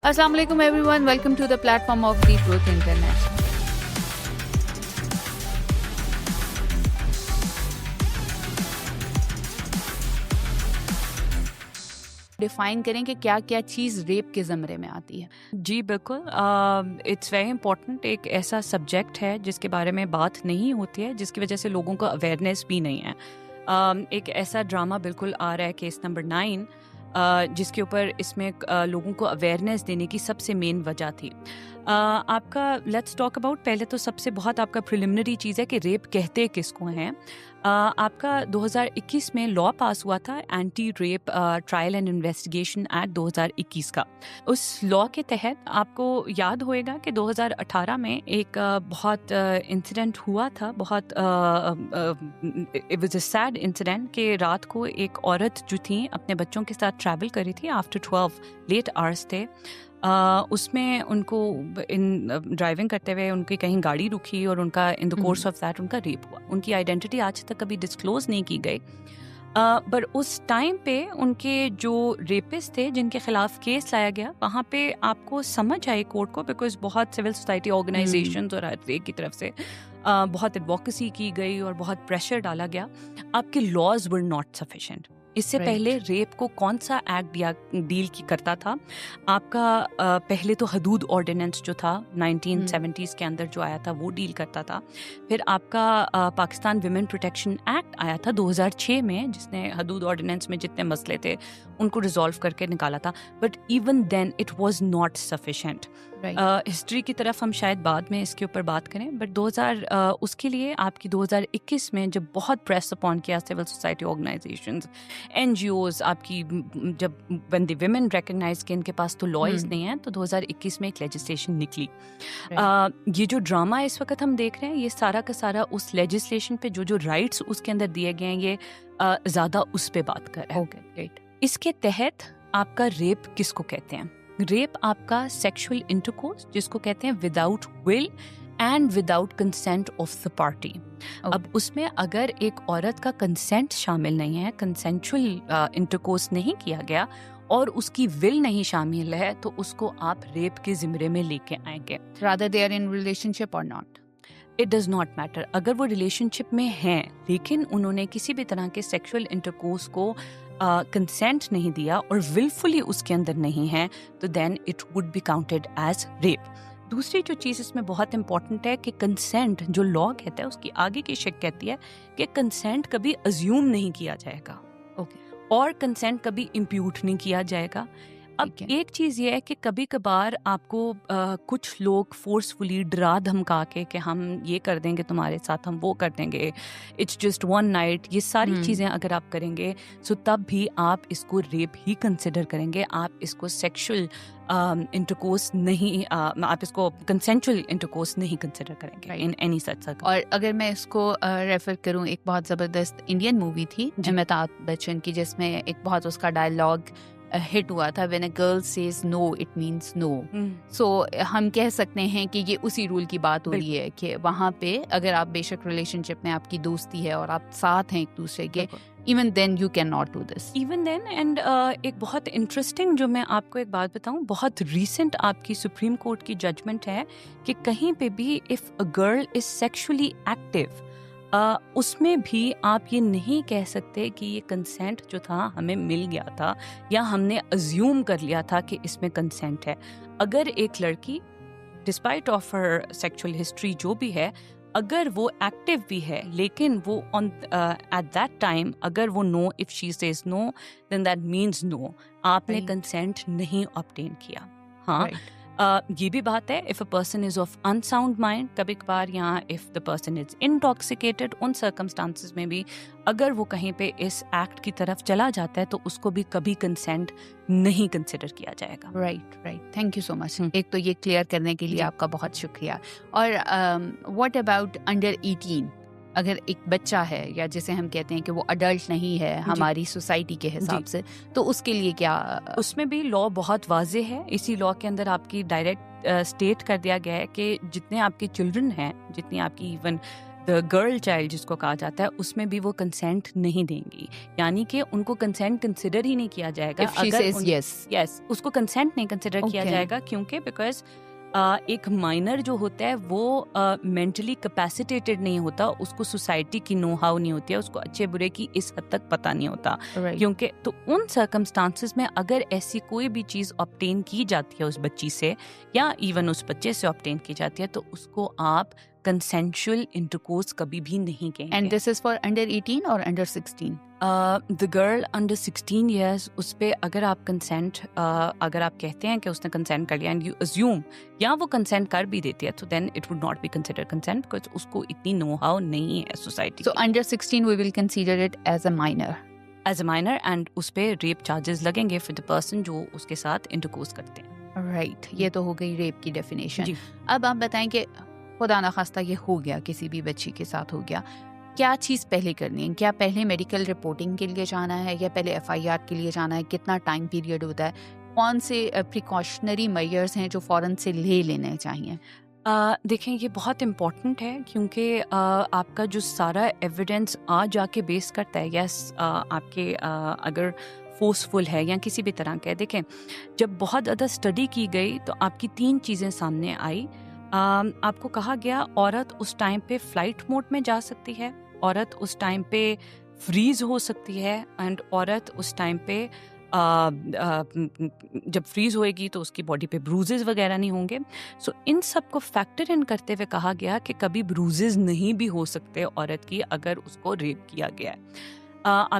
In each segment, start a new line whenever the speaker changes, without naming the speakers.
Assalamu alaikum everyone. Welcome to the platform of The Truth Internet. Define करें कि क्या क्या चीज़ रेप के ज़मरे में आती है।
जी बिल्कुल, इट्स वेरी इंपॉर्टेंट। एक ऐसा सब्जेक्ट है जिसके बारे में बात नहीं होती है, जिसकी वजह से लोगों को अवेयरनेस भी नहीं है। एक ऐसा ड्रामा बिल्कुल आ रहा है, केस नंबर 9, जिसके ऊपर इसमें लोगों को अवेयरनेस देने की सबसे मेन वजह थी। आपका लेट्स टॉक अबाउट, पहले तो सबसे बहुत आपका प्रिलिमिनरी चीज़ है कि रेप कहते किसको हैं। आपका 2021 में लॉ पास हुआ था, anti rape trial and investigation act 2021 का। उस लॉ के तहत आपको याद होएगा कि 2018 में एक बहुत इंसिडेंट हुआ था, बहुत it was a sad incident कि रात को एक औरत जो थी अपने बच्चों के साथ ट्रैवल करी थी, आफ्टर 12 लेट आवर्स थे। उसमें उनको इन ड्राइविंग करते हुए उनकी कहीं गाड़ी रुकी और उनका in the course of that उनका रेप हुआ। उनकी आइडेंटिटी आज तक कभी डिस्क्लोज नहीं की गई, पर उस टाइम पे उनके जो रेपिस्ट थे जिनके खिलाफ केस लाया गया, वहाँ पे आपको समझ आई कोर्ट को, बिकॉज बहुत सिविल सोसाइटी ऑर्गेनाइजेशंस और हर एक की तरफ से बहुत एडवोकेसी की गई और बहुत प्रेशर डाला गया। आपके लॉज वर नॉट सफिशिएंट। इससे पहले रेप को कौन सा एक्ट डील की करता था? आपका पहले तो हदूद ऑर्डिनेंस जो था 1970s के अंदर जो आया था वो डील करता था। फिर आपका पाकिस्तान विमेन प्रोटेक्शन एक्ट आया था 2006 में, जिसने हदूद ऑर्डिनेंस में जितने मसले थे उनको रिजॉल्व करके निकाला था। But even then it was not sufficient. History की तरफ हम शायद बाद में इसके ऊपर बात करें, बट उसके लिए आपकी 2021 में जब बहुत प्रेस अपॉन किया सिविल सोसाइटी ऑर्गेनाइजेशंस, NGOs, आपकी जब व्हेन द विमेन रिकॉग्नाइज कि इनके पास तो लॉज नहीं है, तो 2021 में एक लेजिस्लेशन निकली। ये जो ड्रामा इस वक्त हम देख रहे हैं, ये सारा का सारा उस लेजिस्लेशन पे जो राइट्स उसके अंदर दिए गए हैं, ये ज़्यादा उस पे बात कर रहा है।
ग्रेट।
इसके तहत आपका रेप किसको कहते हैं? रेप आपका सेक्सुअल इंटरकोर्स, जिसको कहते हैं without will and without consent of the party. अब उसमें अगर एक औरत का कंसेंट शामिल नहीं है, कंसेंचुअल इंटरकोर्स नहीं किया गया और उसकी विल नहीं शामिल है, तो उसको आप रेप के जिम्मे में लेके आएंगे।
Rather they are in relationship और not,
it does not matter. अगर वो रिलेशनशिप में हैं लेकिन उन्होंने किसी भी तरह के सेक्सुअल इंटरकोर्स को कंसेंट नहीं दिया और विलफुली उसके अंदर नहीं है, तो then it would be counted as rape. दूसरी जो चीज़ इसमें बहुत इंपॉर्टेंट है कि कंसेंट, जो लॉ कहता है उसकी आगे की शिक कहती है कि कंसेंट कभी अज्यूम नहीं किया जाएगा, और कंसेंट कभी इम्प्यूट नहीं किया जाएगा। अब एक चीज़ ये है कि कभी कभार आपको कुछ लोग फोर्सफुली डरा धमका के कि हम ये कर देंगे तुम्हारे साथ, हम वो कर देंगे, इट्स जस्ट वन नाइट, ये सारी चीज़ें अगर आप करेंगे तो तब भी आप इसको रेप ही कंसिडर करेंगे। आप इसको सेक्सुअल इंटरकोर्स नहीं, आप इसको कंसेंचुअल इंटरकोर्स नहीं कंसिडर करेंगे इन एनी सच सर्कम।
और अगर मैं इसको रेफर करूं, एक बहुत ज़बरदस्त इंडियन मूवी थी अमिताभ बच्चन की, जिसमें एक बहुत उसका डायलॉग हिट हुआ था, when a girl says no it means no. So हम कह सकते हैं कि ये उसी रूल की बात हो रही है कि वहाँ पे अगर आप बेशक रिलेशनशिप में आपकी दोस्ती है और आप साथ हैं एक दूसरे के, even then you can not do this,
even then. And एक बहुत इंटरेस्टिंग, जो मैं आपको एक बात बताऊं, बहुत रीसेंट आपकी सुप्रीम कोर्ट की जजमेंट है कि कहीं पे भी if a girl is sexually active, उसमें भी आप ये नहीं कह सकते कि ये कंसेंट जो था हमें मिल गया था या हमने अज्यूम कर लिया था कि इसमें कंसेंट है। अगर एक लड़की despite of her sexual history जो भी है, अगर वो एक्टिव भी है लेकिन वो ऑन एट दैट टाइम अगर वो no, if she says no, then that means no, आपने कंसेंट नहीं ऑब्टेन किया। हाँ, ये भी बात है if a person is of unsound mind, कभी कभार यहाँ if the person is intoxicated, उन सर्कमस्टांसेस में भी अगर वो कहीं पे इस एक्ट की तरफ चला जाता है तो उसको भी कभी कंसेंट नहीं कंसिडर किया जाएगा।
Right, thank you so much. एक तो ये क्लियर करने के लिए आपका बहुत शुक्रिया। और व्हाट अबाउट अंडर 18? अगर एक बच्चा है या जिसे हम कहते हैं कि वो अडल्ट नहीं है हमारी सोसाइटी के हिसाब से, तो उसके लिए क्या?
उसमें भी लॉ बहुत वाजे है। इसी लॉ के अंदर आपकी डायरेक्ट स्टेट कर दिया गया है कि जितने आपके चिल्ड्रन हैं, जितनी आपकी इवन द गर्ल चाइल्ड जिसको कहा जाता है उसमें भी वो कंसेंट नहीं देंगी, यानी कि उनको कंसेंट कंसिडर ही नहीं किया जाएगा।
If she says yes.
Yes, उसको कंसेंट नहीं कंसिडर किया
Okay.
जाएगा, क्योंकि बिकॉज एक माइनर जो होता है वो मेंटली कैपेसिटेटेड नहीं होता, उसको सोसाइटी की नो हाउ नहीं होती है, उसको अच्छे बुरे की इस हद तक पता नहीं होता।
Right.
क्योंकि तो उन सर्कमस्टांसेस में अगर ऐसी कोई भी चीज़ ऑब्टेन की जाती है उस बच्ची से या इवन उस बच्चे से ऑब्टेन की जाती है, तो उसको आप कंसेंशुअल इंटरकोर्स कभी भी नहीं कहेंगे।
And this is for under 18 or under 16?
The girl under 16 years, उस पर अगर आप कंसेंट अगर आप कहते हैं कि उसने कंसेंट कर लिया एंड यू अज्यूम या वो कंसेंट कर भी देती है, तो then it would not be consider consent, because उसको इतनी नो हाउ नहीं है society
So under 16 we will consider it as a minor.
As a minor, and उस पर रेप चार्जेस लगेंगे फॉर द पर्सन जो उसके साथ इंटरकोर्स करते हैं।
राइट, ये तो हो गई रेप की डेफिनेशन।
जी।
अब आप बताएं कि खुदा ना खास्ता ये हो गया, किसी भी बच्ची के साथ हो गया, क्या चीज़ पहले करनी है? क्या पहले मेडिकल रिपोर्टिंग के लिए जाना है या पहले एफआईआर के लिए जाना है? कितना टाइम पीरियड होता है? कौन से प्रिकॉशनरी मेजर्स हैं जो फ़ौरन से ले लेने चाहिए?
देखें, ये बहुत इम्पॉर्टेंट है, क्योंकि आपका जो सारा एविडेंस आ जाके बेस करता है, यस आपके अगर फोर्सफुल है या किसी भी तरह का है। देखें, जब बहुत ज़्यादा स्टडी की गई तो आपकी 3 चीज़ें सामने आई। आपको कहा गया औरत उस टाइम पे फ्लाइट मोड में जा सकती है, औरत उस टाइम पे फ्रीज हो सकती है, एंड औरत उस टाइम पे जब फ्रीज होएगी तो उसकी बॉडी पे ब्रूजेस वगैरह नहीं होंगे। सो इन सब को फैक्टर इन करते हुए कहा गया कि कभी ब्रूजेस नहीं भी हो सकते औरत की अगर उसको रेप किया गया है।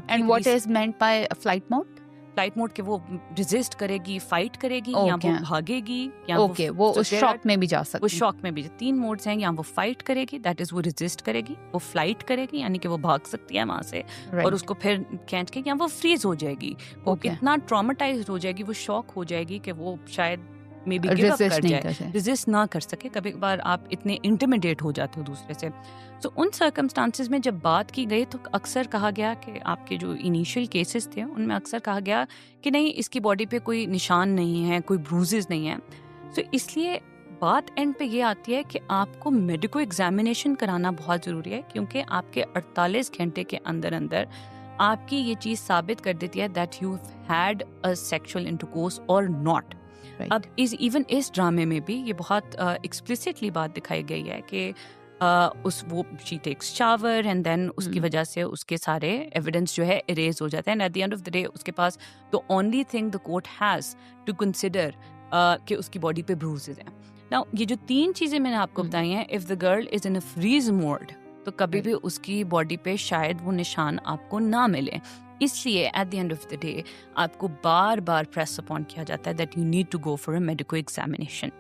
And what is meant by flight mode?
Flight mode के वो रेजिस्ट करेगी, फाइट करेगी, या वो
Okay.
भागेगी, या
ओके, वो उस शॉक में भी जा
वो
सकती है।
शॉक में भी 3 मोड्स हैं, या वो फाइट करेगी, दैट इज वो रेजिस्ट करेगी, वो फ्लाइट करेगी यानी कि वो भाग सकती है वहां से और उसको फिर खींच के, या वो फ्रीज हो जाएगी, वो
Okay.
इतना ट्रॉमेटाइज्ड हो जाएगी, वो शॉक हो जाएगी कि वो शायद may be give up
Resist
कर
नहीं
जाए,
कर सकते।
रेजिस्ट ना कर सके। कभी कभार आप इतने इंटिमिडेट हो जाते हो दूसरे से। सो उन सर्कमस्टांसेस में जब बात की गई तो अक्सर कहा गया कि आपके जो इनिशियल केसेस थे उनमें अक्सर कहा गया कि नहीं, इसकी बॉडी पे कोई निशान नहीं है, कोई ब्रूजेस नहीं है। सो इसलिए बात एंड पे ये आती है कि आपको मेडिको एग्जामिनेशन कराना बहुत ज़रूरी है, क्योंकि आपके 48 घंटे के अंदर अंदर आपकी ये चीज़ साबित कर देती है that you had a sexual intercourse और नॉट।
Right.
अब इवन इस ड्रामे में भी ये बहुत एक्सप्लिसिटली बात दिखाई गई है कि उस वो she takes shower and then उसकी वजह से उसके सारे एविडेंस जो है इरेज हो जाते हैं, and at the end of the day उसके पास the only thing the court has to consider कि उसकी बॉडी पे ब्रूजेस हैं। नाउ ये जो 3 चीजें मैंने आपको बताई हैं, if the girl is in a freeze mode तो कभी भी उसकी बॉडी पे शायद वो निशान आपको ना मिले। इसलिए at the end of the day आपको बार बार प्रेस अपॉन किया जाता है that you need to go for a medical examination.